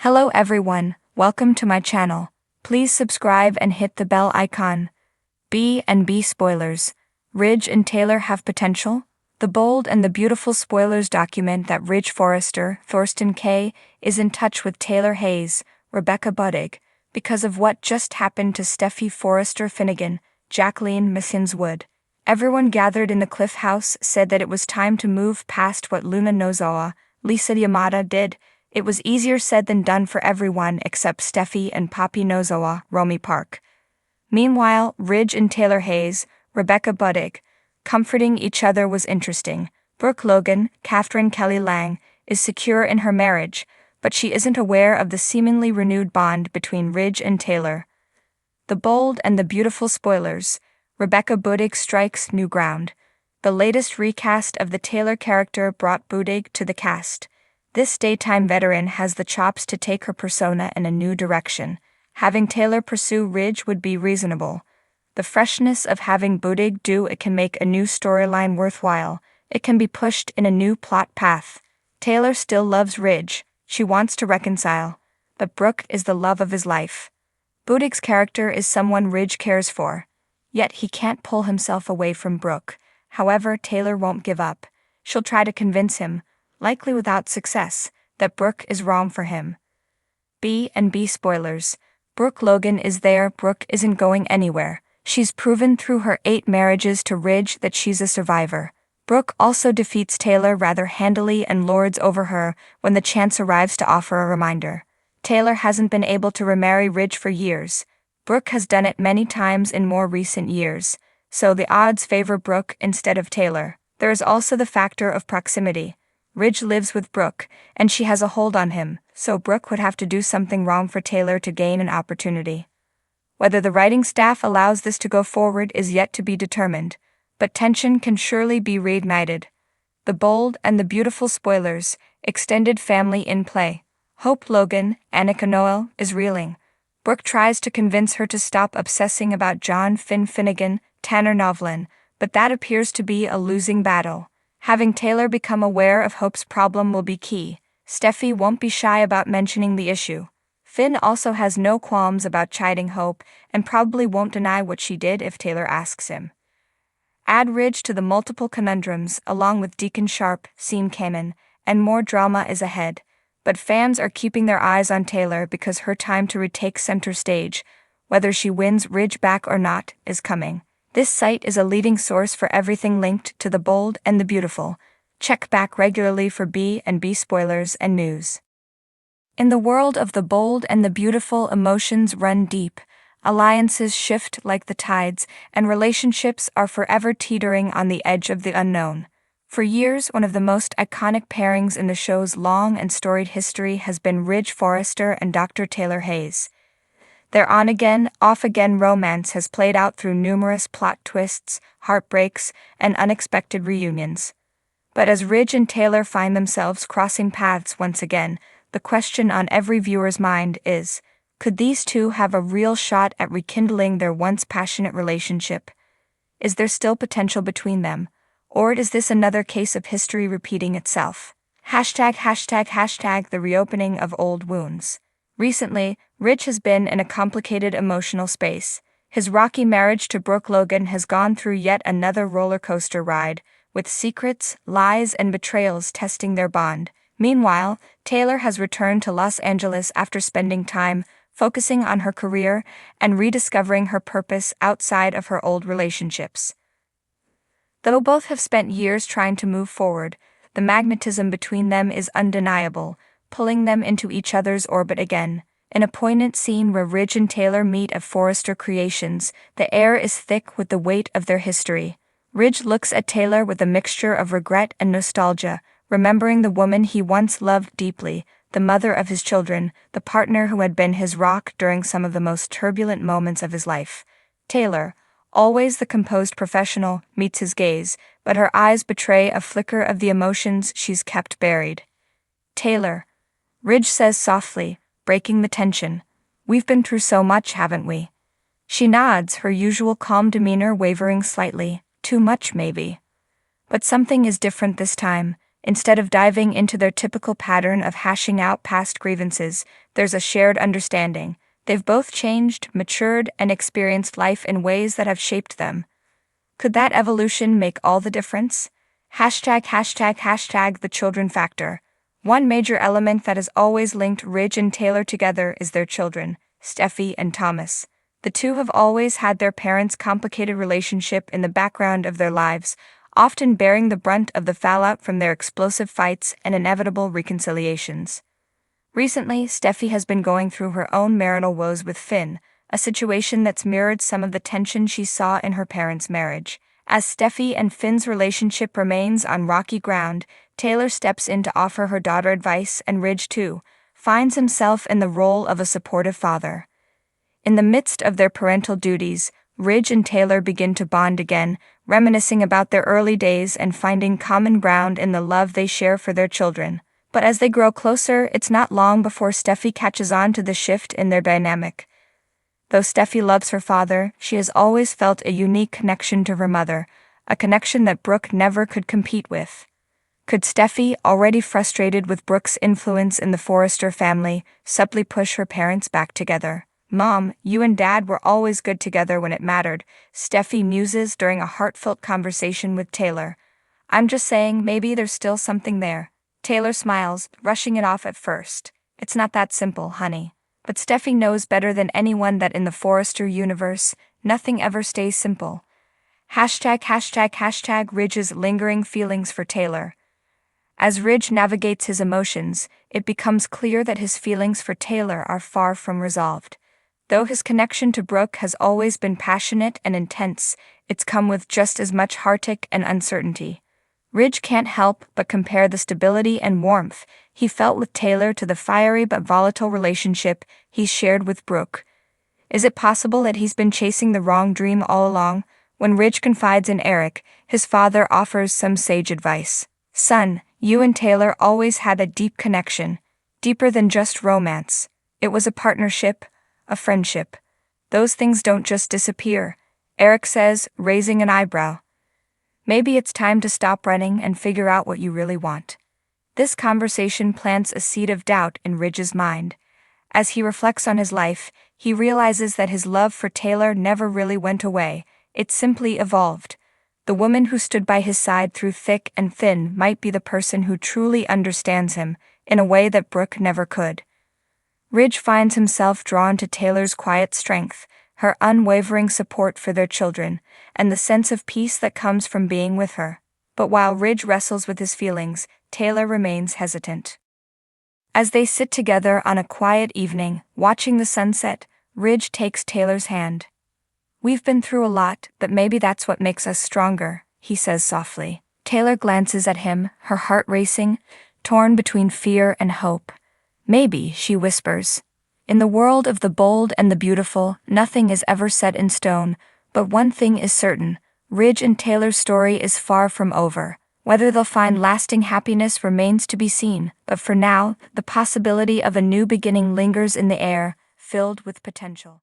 Hello everyone, welcome to my channel. Please subscribe and hit the bell icon. B&B spoilers. Ridge and Taylor have potential? The bold and the beautiful spoilers document that Ridge Forrester, Thorsten Kaye, is in touch with Taylor Hayes, Rebecca Budig, because of what just happened to Steffy Forrester Finnegan, Jacqueline Missins Wood. Everyone gathered in the Cliff House said that it was time to move past what Luna Nozawa, Lisa Yamada did. It was easier said than done for everyone except Steffy and Poppy Nozawa, Romy Park. Meanwhile, Ridge and Taylor Hayes, Rebecca Budig, comforting each other was interesting. Brooke Logan, Catherine Kelly Lang, is secure in her marriage, but she isn't aware of the seemingly renewed bond between Ridge and Taylor. The bold and the beautiful spoilers. Rebecca Budig strikes new ground. The latest recast of the Taylor character brought Budig to the cast. This daytime veteran has the chops to take her persona in a new direction. Having Taylor pursue Ridge would be reasonable. The freshness of having Budig do it can make a new storyline worthwhile. It can be pushed in a new plot path. Taylor still loves Ridge. She wants to reconcile. But Brooke is the love of his life. Budig's character is someone Ridge cares for. Yet he can't pull himself away from Brooke. However, Taylor won't give up. She'll try to convince him, likely without success, that Brooke is wrong for him. B&B spoilers. Brooke Logan is there. Brooke isn't going anywhere. She's proven through her 8 marriages to Ridge that she's a survivor. Brooke also defeats Taylor rather handily and lords over her when the chance arrives to offer a reminder. Taylor hasn't been able to remarry Ridge for years. Brooke has done it many times in more recent years, so the odds favor Brooke instead of Taylor. There is also the factor of proximity. Ridge lives with Brooke, and she has a hold on him, so Brooke would have to do something wrong for Taylor to gain an opportunity. Whether the writing staff allows this to go forward is yet to be determined, but tension can surely be reignited. The bold and the beautiful spoilers, extended family in play. Hope Logan, Annika Noel, is reeling. Brooke tries to convince her to stop obsessing about John Finnegan, Tanner Novlin, but that appears to be a losing battle. Having Taylor become aware of Hope's problem will be key. Steffy won't be shy about mentioning the issue. Finn also has no qualms about chiding Hope and probably won't deny what she did if Taylor asks him. Add Ridge to the multiple conundrums along with Deacon Sharp, Sean Kamen, and more drama is ahead. But fans are keeping their eyes on Taylor because her time to retake center stage, whether she wins Ridge back or not, is coming. This site is a leading source for everything linked to the bold and the beautiful. Check back regularly for B&B spoilers and news. In the world of the bold and the beautiful, emotions run deep, alliances shift like the tides, and relationships are forever teetering on the edge of the unknown. For years, one of the most iconic pairings in the show's long and storied history has been Ridge Forrester and Dr. Taylor Hayes. Their on-again, off-again romance has played out through numerous plot twists, heartbreaks, and unexpected reunions. But as Ridge and Taylor find themselves crossing paths once again, the question on every viewer's mind is, could these two have a real shot at rekindling their once passionate relationship? Is there still potential between them? Or is this another case of history repeating itself? #### The reopening of old wounds. Recently, Ridge has been in a complicated emotional space. His rocky marriage to Brooke Logan has gone through yet another roller coaster ride, with secrets, lies, and betrayals testing their bond. Meanwhile, Taylor has returned to Los Angeles after spending time focusing on her career and rediscovering her purpose outside of her old relationships. Though both have spent years trying to move forward, the magnetism between them is undeniable, pulling them into each other's orbit again. In a poignant scene where Ridge and Taylor meet at Forrester Creations, the air is thick with the weight of their history. Ridge looks at Taylor with a mixture of regret and nostalgia, remembering the woman he once loved deeply, the mother of his children, the partner who had been his rock during some of the most turbulent moments of his life. Taylor, always the composed professional, meets his gaze, but her eyes betray a flicker of the emotions she's kept buried. "Taylor," Ridge says softly, breaking the tension. "We've been through so much, haven't we?" She nods, her usual calm demeanor wavering slightly. Too much, maybe. But something is different this time. Instead of diving into their typical pattern of hashing out past grievances, there's a shared understanding. They've both changed, matured, and experienced life in ways that have shaped them. Could that evolution make all the difference? ##### The children factor. One major element that has always linked Ridge and Taylor together is their children, Steffi and Thomas. The two have always had their parents' complicated relationship in the background of their lives, often bearing the brunt of the fallout from their explosive fights and inevitable reconciliations. Recently, Steffi has been going through her own marital woes with Finn, a situation that's mirrored some of the tension she saw in her parents' marriage. As Steffi and Finn's relationship remains on rocky ground, Taylor steps in to offer her daughter advice, and Ridge, too, finds himself in the role of a supportive father. In the midst of their parental duties, Ridge and Taylor begin to bond again, reminiscing about their early days and finding common ground in the love they share for their children. But as they grow closer, it's not long before Steffi catches on to the shift in their dynamic. Though Steffi loves her father, she has always felt a unique connection to her mother, a connection that Brooke never could compete with. Could Steffi, already frustrated with Brooke's influence in the Forrester family, subtly push her parents back together? "Mom, you and Dad were always good together when it mattered," Steffi muses during a heartfelt conversation with Taylor. "I'm just saying, maybe there's still something there." Taylor smiles, rushing it off at first. "It's not that simple, honey." But Steffi knows better than anyone that in the Forrester universe, nothing ever stays simple. #### Ridge's lingering feelings for Taylor. As Ridge navigates his emotions, it becomes clear that his feelings for Taylor are far from resolved. Though his connection to Brooke has always been passionate and intense, it's come with just as much heartache and uncertainty. Ridge can't help but compare the stability and warmth he felt with Taylor to the fiery but volatile relationship he's shared with Brooke. Is it possible that he's been chasing the wrong dream all along? When Ridge confides in Eric, his father offers some sage advice. "Son, you and Taylor always had a deep connection, deeper than just romance. It was a partnership, a friendship. Those things don't just disappear," Eric says, raising an eyebrow. "Maybe it's time to stop running and figure out what you really want." This conversation plants a seed of doubt in Ridge's mind. As he reflects on his life, he realizes that his love for Taylor never really went away, it simply evolved. The woman who stood by his side through thick and thin might be the person who truly understands him, in a way that Brooke never could. Ridge finds himself drawn to Taylor's quiet strength, her unwavering support for their children, and the sense of peace that comes from being with her. But while Ridge wrestles with his feelings, Taylor remains hesitant. As they sit together on a quiet evening, watching the sunset, Ridge takes Taylor's hand. "We've been through a lot, but maybe that's what makes us stronger," he says softly. Taylor glances at him, her heart racing, torn between fear and hope. "Maybe," she whispers. "In the world of the bold and the beautiful, nothing is ever set in stone, but one thing is certain, Ridge and Taylor's story is far from over. Whether they'll find lasting happiness remains to be seen, but for now, the possibility of a new beginning lingers in the air, filled with potential."